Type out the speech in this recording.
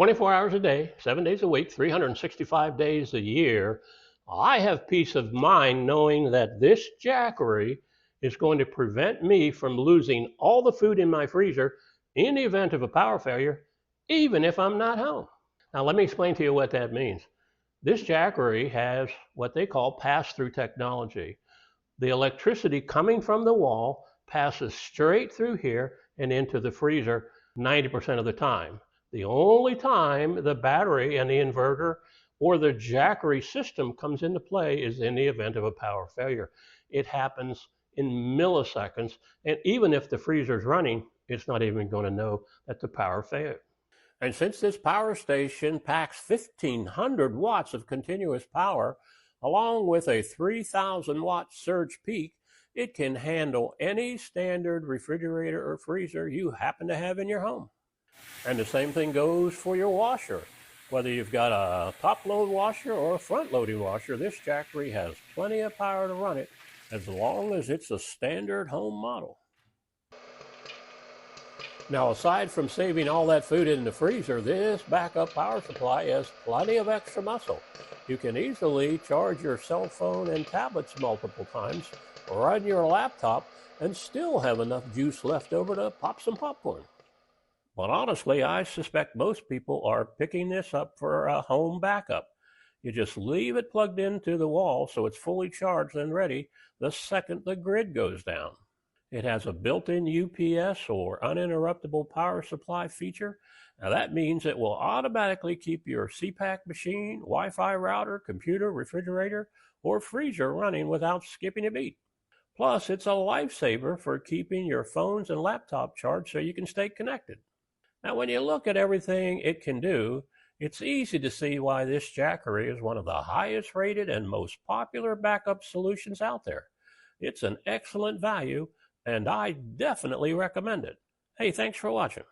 24 hours a day, 7 days a week, 365 days a year, I have peace of mind knowing that this Jackery is going to prevent me from losing all the food in my freezer in the event of a power failure, even if I'm not home. Now, let me explain to you what that means. This Jackery has what they call pass-through technology. The electricity coming from the wall passes straight through here and into the freezer 90% of the time. The only time the battery and the inverter or the Jackery system comes into play is in the event of a power failure. It happens in milliseconds, and even if the freezer is running, it's not even going to know that the power failed. And since this power station packs 1,500 watts of continuous power, along with a 3,000 watt surge peak, it can handle any standard refrigerator or freezer you happen to have in your home. And the same thing goes for your washer. Whether you've got a top-load washer or a front-loading washer, this Jackery has plenty of power to run it as long as it's a standard home model. Now, aside from saving all that food in the freezer, this backup power supply has plenty of extra muscle. You can easily charge your cell phone and tablets multiple times, run your laptop, and still have enough juice left over to pop some popcorn. But honestly, I suspect most people are picking this up for a home backup. You just leave it plugged into the wall so it's fully charged and ready the second the grid goes down. It has a built-in UPS or uninterruptible power supply feature. Now that means it will automatically keep your CPAC machine, Wi-Fi router, computer, refrigerator, or freezer running without skipping a beat. Plus, it's a lifesaver for keeping your phones and laptop charged so you can stay connected. Now, when you look at everything it can do, it's easy to see why this Jackery is one of the highest rated and most popular backup solutions out there. It's an excellent value, and I definitely recommend it. Hey, thanks for watching.